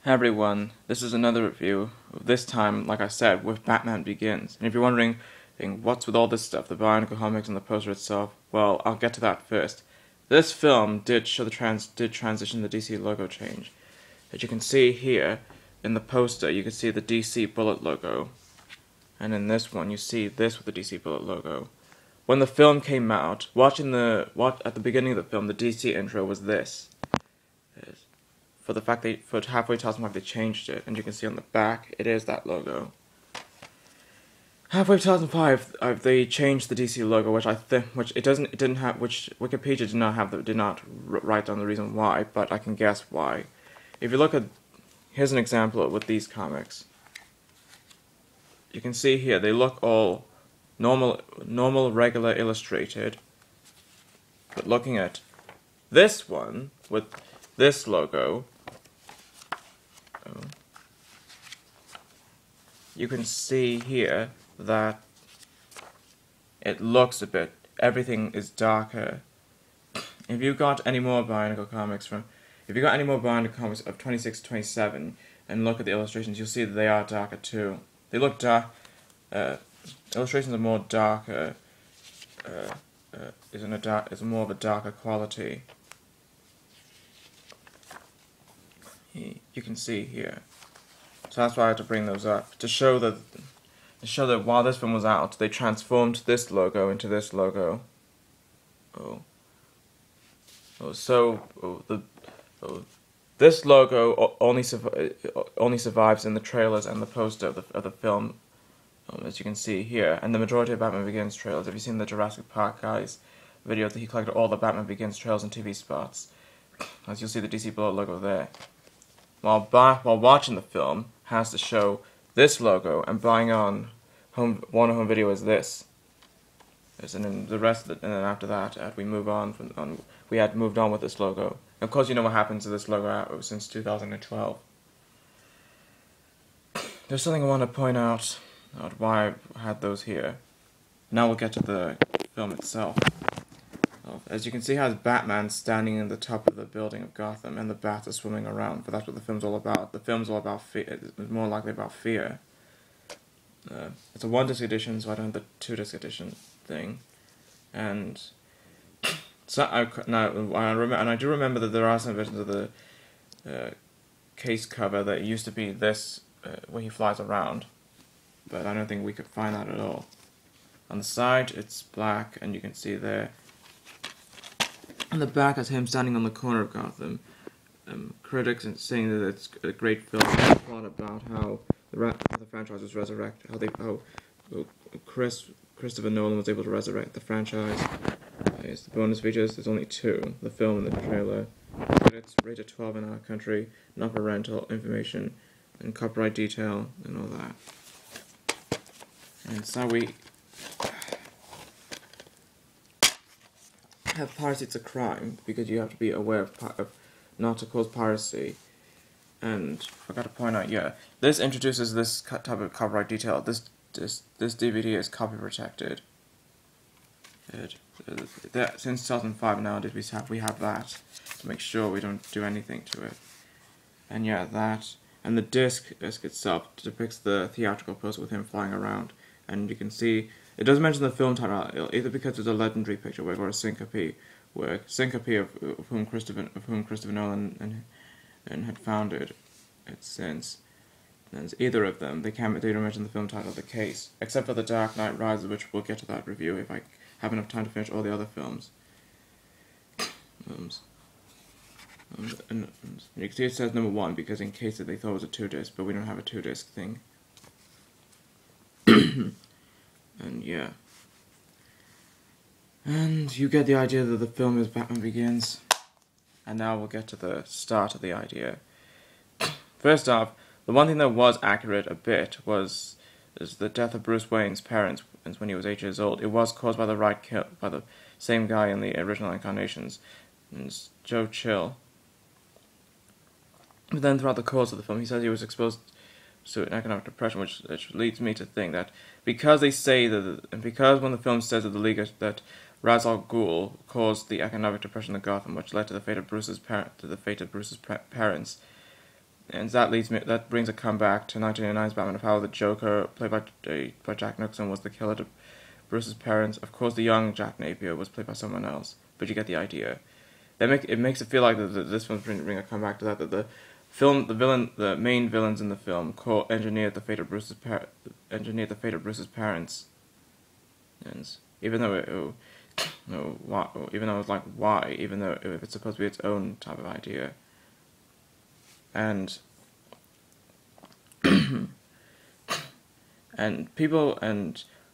Hi everyone, this is another review, this time, like I said, with Batman Begins. And if you're wondering, what's with all this stuff, the Bionicle comics and the poster itself, well, I'll get to that first. This film did show transition the DC logo change. As you can see here, in the poster, you can see the DC Bullet logo. And in this one, you see this with the DC Bullet logo. When the film came out, at the beginning of the film, the DC intro was this. For halfway to they changed it, and you can see on the back it is that logo. Halfway 2005, they changed the DC logo, which Wikipedia did not write down the reason why, but I can guess why. If you look at, here's an example with these comics. You can see here they look all normal, regular, illustrated. But looking at this one with this logo, you can see here that it looks everything is darker. If you got any more Bionicle comics of 26 to 27 and look at the illustrations, you'll see that they are darker too. They look dark. Illustrations are more darker. Is more of a darker quality. You can see here. So that's why I had to bring those up to show that while this film was out, they transformed this logo into this logo. This logo only survives in the trailers and the poster of the film, as you can see here. And the majority of Batman Begins trailers. Have you seen the Jurassic Park guys video that he collected all the Batman Begins trailers and TV spots? As you'll see the DC Bullet logo there. While watching the film has to show this logo, and buying on Warner Home Video is this. And then the rest of and then after that, we had moved on with this logo. And of course, you know what happened to this logo since 2012. There's something I want to point out why I had those here. Now we'll get to the film itself. As you can see, has Batman standing in the top of the building of Gotham, and the bats are swimming around. But that's what the film's all about. The film's all about fear. It's more likely about fear. It's a 1-disc edition, so I don't have the 2-disc edition thing. And so I do remember that there are some versions of the case cover that used to be this, where he flies around. But I don't think we could find that at all. On the side, it's black, and you can see there. On the back has him standing on the corner of Gotham. Critics saying that it's a great film. Plot about how the franchise was resurrected. How Christopher Nolan was able to resurrect the franchise. Here's the bonus features. There's only 2: the film and the trailer. It's rated 12 in our country. Not parental information and copyright detail and all that. And so we have piracy. It's a crime because you have to be aware of not to cause piracy. And I forgot to point out, this introduces this type of copyright detail. This DVD is copy protected. Since 2005 nowadays we have that to make sure we don't do anything to it. And that, and the disc itself depicts the theatrical poster with him flying around. And you can see it doesn't mention the film title, either because it's a legendary picture work or a syncope work. Syncope of whom Christopher Nolan and had founded it since. And either of them, they don't mention the film title of the case, except for The Dark Knight Rises, which we'll get to that review if I have enough time to finish all the other films. And you can see it says number 1 because in case they thought it was a 2-disc, but we don't have a 2-disc thing. And and you get the idea that the film is Batman Begins. And now we'll get to the start of the idea. First off, the one thing that was accurate a bit is the death of Bruce Wayne's parents when he was 8 years old. It was caused by the same guy in the original incarnations, it's Joe Chill. But then throughout the course of the film, he says he was exposed to an economic depression, which leads me to think that because they say and because when the film says that that Ra's al Ghul caused the economic depression of Gotham, which led to the fate of Bruce's parents, and that brings a comeback to 1989's Batman of how the Joker, played by Jack Nicholson, was the killer to Bruce's parents. Of course, the young Jack Napier was played by someone else, but you get the idea. It makes it feel like this film's bring a comeback to that. That the main villains in the film, engineered the fate of Bruce's parents, and even though it's like why, even though if it's supposed to be its own type of idea, and and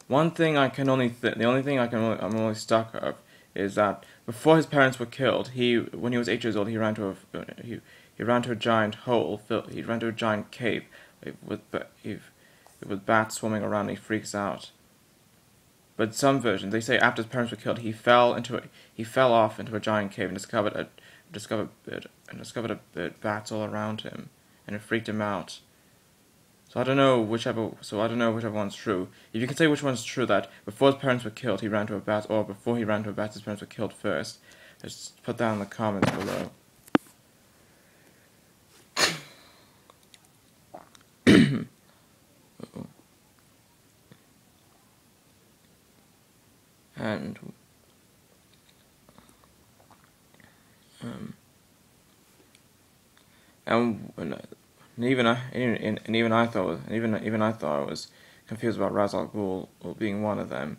one thing I can only the only thing I'm only stuck of is that before his parents were killed, when he was 8 years old, he ran to a giant hole. He ran to a giant cave with bats swarming around. And he freaks out. But some versions, they say after his parents were killed, he fell off into a giant cave and discovered bats all around him, and it freaked him out. So I don't know whichever one's true. If you can say which one's true, that before his parents were killed, he ran to a bat, or before he ran to a bat, his parents were killed first. Just put that in the comments below. And even I thought I was confused about Ra's al Ghul being one of them.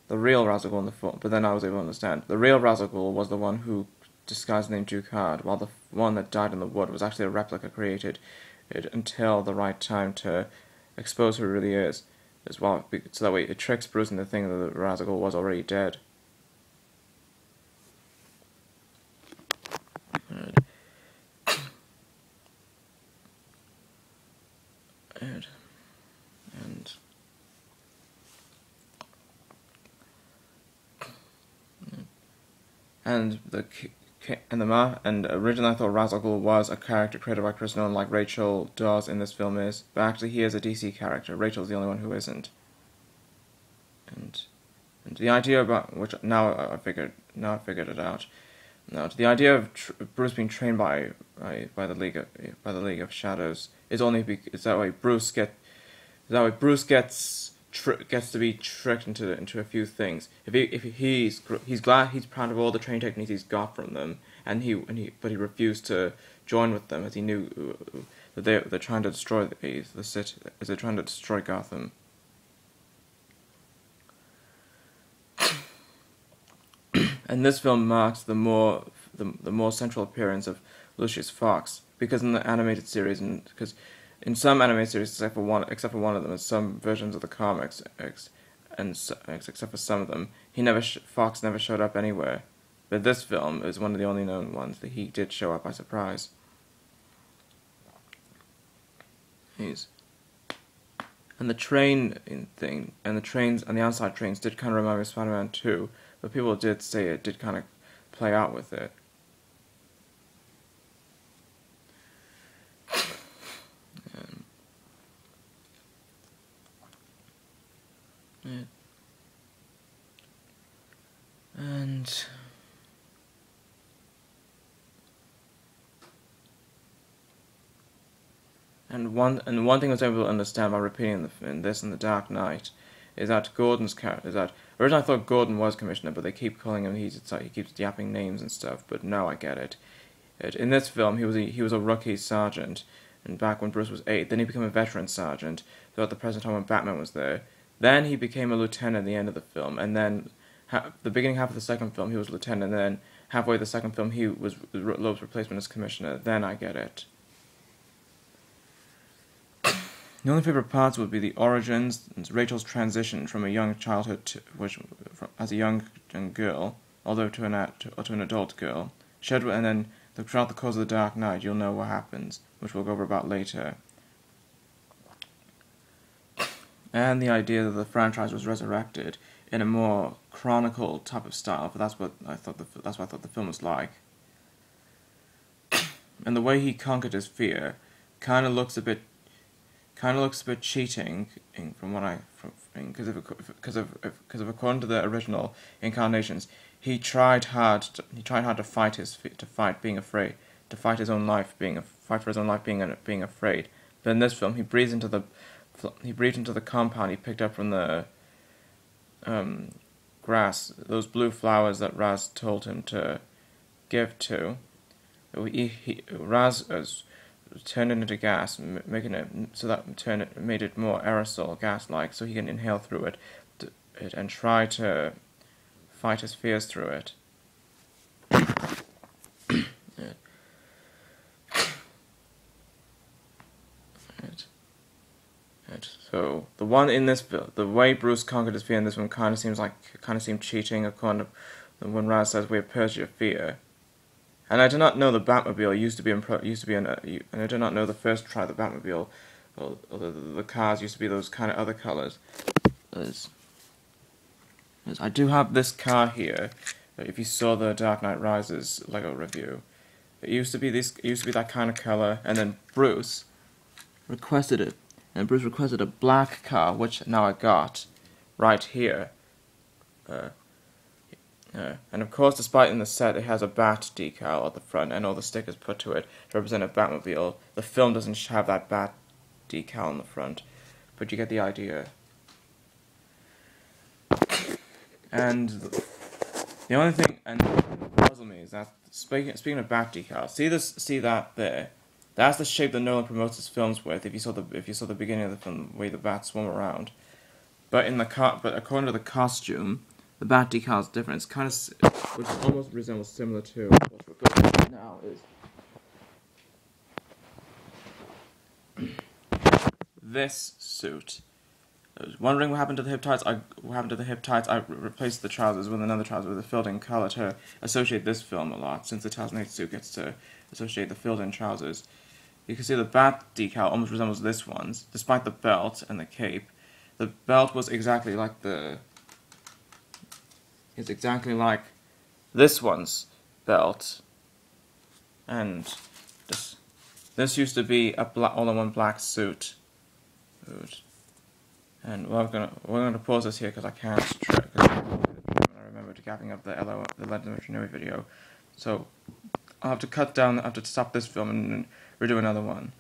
The real Ra's al Ghul in the film, but then I was able to understand. The real Ra's al Ghul was the one who disguised the name Ducard, while the one that died in the wood was actually a replica created until the right time to expose who he really is, as well. So that way it tricks Bruce into thinking that Ra's al Ghul was already dead. And originally I thought Ra's al Ghul was a character created by Chris Nolan, like Rachel Dawes in this film is, but actually he is a DC character. Rachel's the only one who isn't. And the idea about which now I figured it out. Now, the idea of Bruce being trained by the League of Shadows is that way Bruce gets to be tricked into a few things. If he's glad, he's proud of all the training techniques he's got from them, but he refused to join with them as he knew that they're trying to destroy the city, as they're trying to destroy Gotham. And this film marks the more central appearance of Lucius Fox, because in the animated series, and because in some animated series, except for one of them, in some versions of the comics, except for some of them, Fox never showed up anywhere. But this film is one of the only known ones that he did show up by surprise. And the train thing, and the trains, and the outside trains did kind of remind me of Spider-Man 2, but people did say it did kind of play out with it. And one thing I was able to understand by repeating this in The Dark Knight is that Gordon's character is that originally I thought Gordon was Commissioner, but they keep calling him he keeps yapping names and stuff. But now I get it. In this film, he was a rookie sergeant, and back when Bruce was 8, then he became a veteran sergeant throughout the present time when Batman was there. Then he became a lieutenant at the end of the film, and then the beginning half of the second film he was lieutenant, and then halfway the second film he was Loeb's replacement as commissioner. Then I get it. The only favorite parts would be the origins, and Rachel's transition from a young childhood as a young girl, although to an adult girl. And then throughout the course of The Dark Knight, you'll know what happens, which we'll go over about later. And the idea that the franchise was resurrected in a more chronicle type of style, but that's what I thought the film was like. And the way he conquered his fear kind of looks a bit cheating because according to the original incarnations, he tried hard to fight being afraid, to fight his own life, fight for his own life, being afraid. But in this film, he breathed into the compound he picked up from the grass, those blue flowers that Raz told him to give to. Raz turned it into gas, making it so that made it more aerosol gas-like, so he can inhale through it and try to fight his fears through it. So the one in this, the way Bruce conquered his fear in this one kind of seemed cheating, according to when Raz says we have purged your fear. And I do not know the Batmobile and I do not know the first try the Batmobile, or the cars used to be those kind of other colors. I do have this car here. If you saw the Dark Knight Rises Lego review, it used to be that kind of color, and then Bruce requested it. And Bruce requested a black car, which now I got, right here. And of course, despite in the set it has a bat decal at the front and all the stickers put to it to represent a Batmobile, the film doesn't have that bat decal on the front. But you get the idea. And the only thing that puzzles me is that, speaking of bat decals, see that there? That's the shape that Nolan promotes his films with. If you saw the beginning of the film, the way the bats swim around, but according to the costume, the bat decal is different. It's kind of, which almost resembles similar to what we're going to now is this suit. I was wondering what happened to the hip tights. I replaced the trousers with another trouser with a filled-in collar to associate this film a lot, since the 2008 suit gets to associate the filled-in trousers. You can see the bat decal almost resembles this one's, despite the belt and the cape. The belt was exactly like this one's belt, and this used to be a all-in-one black suit. And we're gonna pause this here because I can't. I remember gapping up the legendary video, so I'll have to stop this film and redo another one.